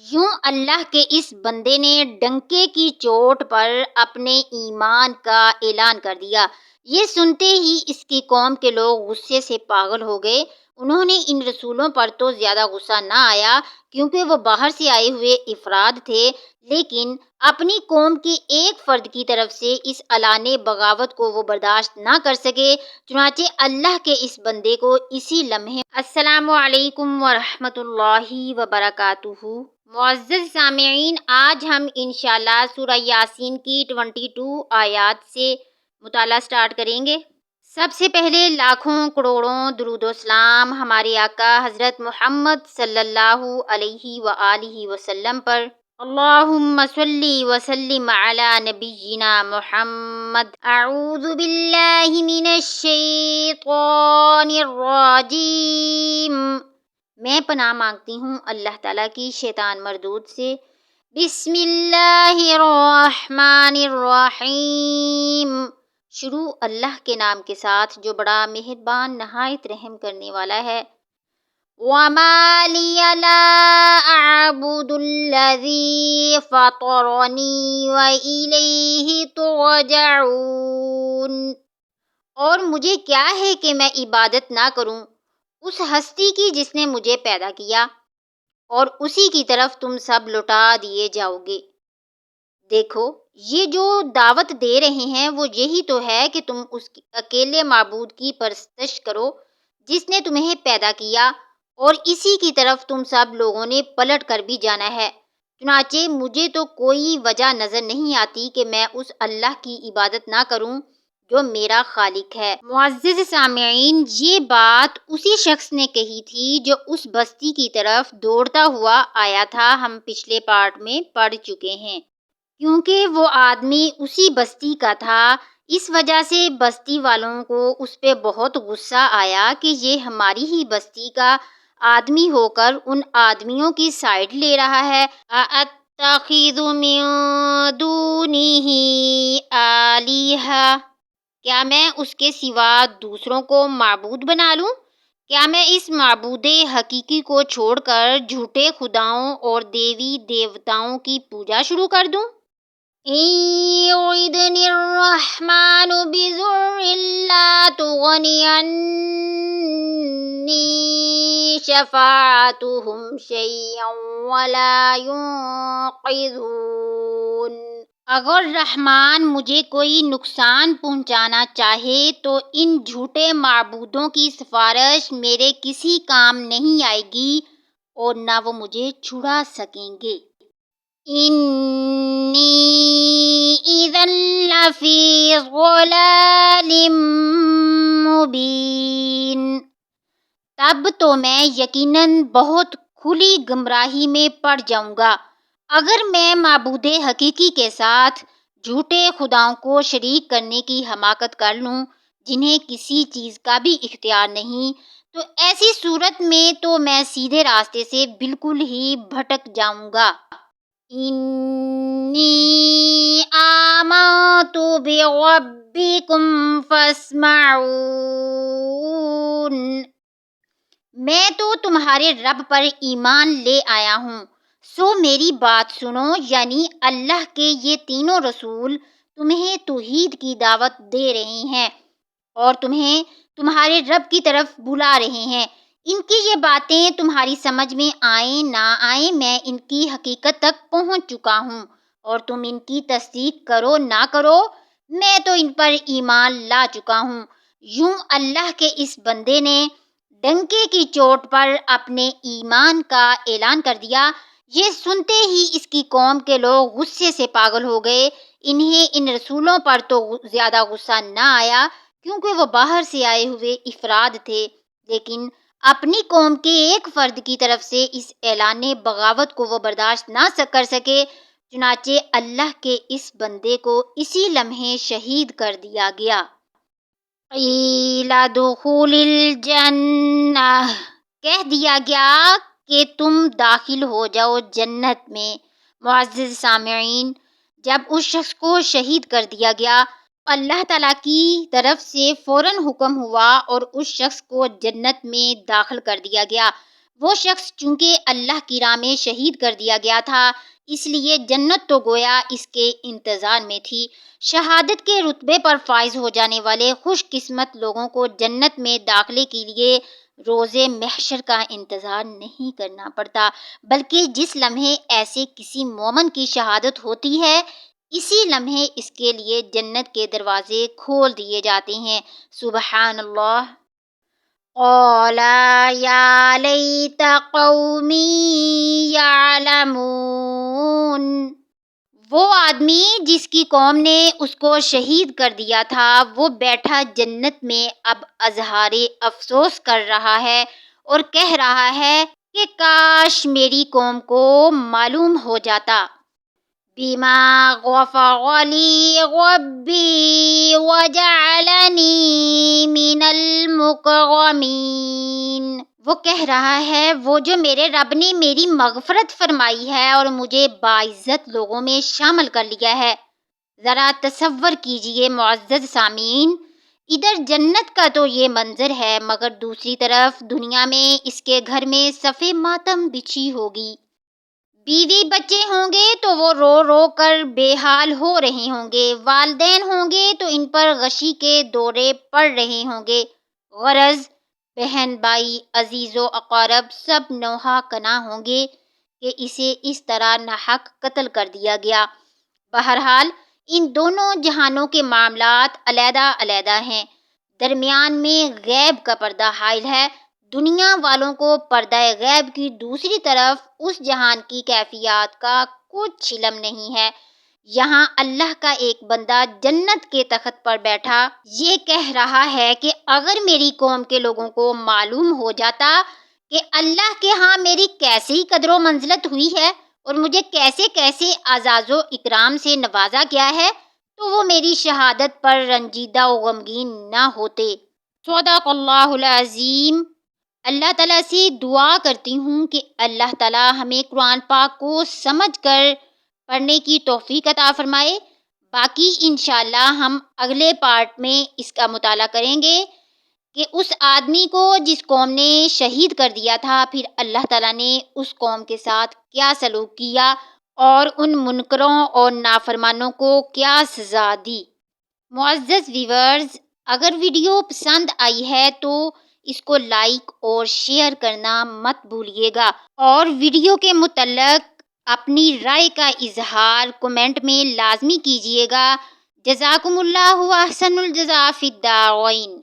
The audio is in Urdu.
یوں اللہ کے اس بندے نے ڈنکے کی چوٹ پر اپنے ایمان کا اعلان کر دیا۔ یہ سنتے ہی اس کی قوم کے لوگ غصے سے پاگل ہو گئے۔ انہوں نے ان رسولوں پر تو زیادہ غصہ نہ آیا کیونکہ وہ باہر سے آئے ہوئے افراد تھے، لیکن اپنی قوم کے ایک فرد کی طرف سے اس اعلان بغاوت کو وہ برداشت نہ کر سکے۔ چنانچہ اللہ کے اس بندے کو اسی لمحے السلام علیکم ورحمۃ اللہ وبرکاتہ۔ معزز سامعین، آج ہم انشاءاللہ سورہ یاسین کی 22 آیات سے مطالعہ سٹارٹ کریں گے۔ سب سے پہلے لاکھوں کروڑوں درود و سلام ہمارے آقا حضرت محمد صلی اللہ علیہ وآلہ وسلم پر۔ اللہم صلی وسلم علی نبینا محمد۔ اعوذ باللہ من الشیطان الرجیم۔ میں پناہ مانگتی ہوں اللہ تعالیٰ کی شیطان مردود سے۔ بسم اللہ الرحمن الرحیم۔ شروع اللہ کے نام کے ساتھ جو بڑا مہربان نہایت رحم کرنے والا ہے۔ وَمَا لِيَ لَا أَعْبُدُ الَّذِي فَطَرَنِي وَإِلَيْهِ تُرْجَعُونَ۔ اور مجھے کیا ہے کہ میں عبادت نہ کروں اس ہستی کی جس نے مجھے پیدا کیا، اور اسی کی طرف تم سب لوٹا دیے جاؤ گے۔ دیکھو، یہ جو دعوت دے رہے ہیں وہ یہی تو ہے کہ تم اس اکیلے معبود کی پرستش کرو جس نے تمہیں پیدا کیا، اور اسی کی طرف تم سب لوگوں نے پلٹ کر بھی جانا ہے۔ چنانچہ مجھے تو کوئی وجہ نظر نہیں آتی کہ میں اس اللہ کی عبادت نہ کروں جو میرا خالق ہے۔ معزز سامعین، یہ بات اسی شخص نے کہی تھی جو اس بستی کی طرف دوڑتا ہوا آیا تھا، ہم پچھلے پارٹ میں پڑھ چکے ہیں۔ کیونکہ وہ آدمی اسی بستی کا تھا، اس وجہ سے بستی والوں کو اس پہ بہت غصہ آیا کہ یہ ہماری ہی بستی کا آدمی ہو کر ان آدمیوں کی سائیڈ لے رہا ہے۔ أَأَتَّخِذُ مِن دُونِهِ آلِهَةً، کیا میں اس کے سوا دوسروں کو معبود بنا لوں؟ کیا میں اس معبود حقیقی کو چھوڑ کر جھوٹے خداؤں اور دیوی دیوتاؤں کی پوجا شروع کر دوں؟ إِن يُرِدْنِ الرَّحْمَنُ بِضُرٍّ لَا تُغْنِ عَنِّي شَفَاعَتُهُمْ شَيْئًا وَلَا يُنقِذُونِ۔ اگر رحمان مجھے کوئی نقصان پہنچانا چاہے تو ان جھوٹے معبودوں کی سفارش میرے کسی کام نہیں آئے گی اور نہ وہ مجھے چھڑا سکیں گے۔ انی اذا لفی ضلال مبین۔ تب تو میں یقیناً بہت کھلی گمراہی میں پڑ جاؤں گا۔ اگر میں معبود حقیقی کے ساتھ جھوٹے خداؤں کو شریک کرنے کی حماقت کر لوں جنہیں کسی چیز کا بھی اختیار نہیں، تو ایسی صورت میں تو میں سیدھے راستے سے بالکل ہی بھٹک جاؤں گا۔ انی آمنت بربکم فاسمعون۔ میں تو تمہارے رب پر ایمان لے آیا ہوں، سو میری بات سنو، یعنی اللہ کے یہ تینوں رسول تمہیں توحید کی دعوت دے رہے ہیں اور تمہیں تمہارے رب کی طرف بلا رہے ہیں۔ ان کی یہ باتیں تمہاری سمجھ میں آئیں نہ آئیں، میں ان کی حقیقت تک پہنچ چکا ہوں، اور تم ان کی تصدیق کرو نہ کرو، میں تو ان پر ایمان لا چکا ہوں۔ یوں اللہ کے اس بندے نے ڈنکے کی چوٹ پر اپنے ایمان کا اعلان کر دیا۔ یہ سنتے ہی اس کی قوم کے لوگ غصے سے پاگل ہو گئے۔ انہیں ان رسولوں پر تو زیادہ غصہ نہ آیا کیونکہ وہ باہر سے آئے ہوئے افراد تھے، لیکن اپنی قوم کے ایک فرد کی طرف سے اس اعلان بغاوت کو وہ برداشت نہ کر سکے، چنانچہ اللہ کے اس بندے کو اسی لمحے شہید کر دیا گیا۔ قیل ادخل الجنہ، کہہ دیا گیا کہ تم داخل ہو جاؤ جنت میں۔ معزز سامعین، جب اس شخص کو شہید کر دیا گیا، اللہ تعالیٰ کی طرف سے فوراً حکم ہوا اور اس شخص کو جنت میں داخل کر دیا گیا۔ وہ شخص چونکہ اللہ کی راہ میں شہید کر دیا گیا تھا، اس لیے جنت تو گویا اس کے انتظار میں تھی۔ شہادت کے رتبے پر فائز ہو جانے والے خوش قسمت لوگوں کو جنت میں داخلے کے لیے روز محشر کا انتظار نہیں کرنا پڑتا، بلکہ جس لمحے ایسے کسی مومن کی شہادت ہوتی ہے، اسی لمحے اس کے لیے جنت کے دروازے کھول دیے جاتے ہیں۔ سبحان اللہ۔ قال یا لیت قومی یعلمون۔ وہ آدمی جس کی قوم نے اس کو شہید کر دیا تھا، وہ بیٹھا جنت میں اب اظہار افسوس کر رہا ہے اور کہہ رہا ہے کہ کاش میری قوم کو معلوم ہو جاتا۔ بما غفر لی ربی وجعلنی من المکرمین۔ وہ کہہ رہا ہے وہ جو میرے رب نے میری مغفرت فرمائی ہے اور مجھے باعزت لوگوں میں شامل کر لیا ہے۔ ذرا تصور کیجئے معزز سامعین، ادھر جنت کا تو یہ منظر ہے، مگر دوسری طرف دنیا میں اس کے گھر میں صف ماتم بچھی ہوگی۔ بیوی بچے ہوں گے تو وہ رو رو کر بے حال ہو رہے ہوں گے، والدین ہوں گے تو ان پر غشی کے دورے پڑ رہے ہوں گے، غرض بہن بھائی عزیز و اقارب سب نوحہ کنا ہوں گے کہ اسے اس طرح ناحق قتل کر دیا گیا۔ بہرحال ان دونوں جہانوں کے معاملات علیحدہ علیحدہ ہیں، درمیان میں غیب کا پردہ حائل ہے۔ دنیا والوں کو پردہ غیب کی دوسری طرف اس جہان کی کیفیات کا کچھ علم نہیں ہے۔ یہاں اللہ کا ایک بندہ جنت کے تخت پر بیٹھا یہ کہہ رہا ہے کہ اگر میری قوم کے لوگوں کو معلوم ہو جاتا کہ اللہ کے ہاں میری کیسی قدر و منزلت ہوئی ہے اور مجھے کیسے کیسے اعزاز و اکرام سے نوازا گیا ہے، تو وہ میری شہادت پر رنجیدہ و غمگین نہ ہوتے۔ صدق اللہ العظیم۔ اللہ تعالیٰ سے دعا کرتی ہوں کہ اللہ تعالیٰ ہمیں قرآن پاک کو سمجھ کر پڑھنے کی توفیق عطا فرمائے۔ باقی انشاءاللہ ہم اگلے پارٹ میں اس کا مطالعہ کریں گے کہ اس آدمی کو جس قوم نے شہید کر دیا تھا، پھر اللہ تعالیٰ نے اس قوم کے ساتھ کیا سلوک کیا اور ان منکروں اور نافرمانوں کو کیا سزا دی۔ معزز ویورز، اگر ویڈیو پسند آئی ہے تو اس کو لائک اور شیئر کرنا مت بھولیے گا، اور ویڈیو کے متعلق اپنی رائے کا اظہار کمنٹ میں لازمی کیجیے گا۔ جزاکم اللہ احسن الجزا فی الدارین۔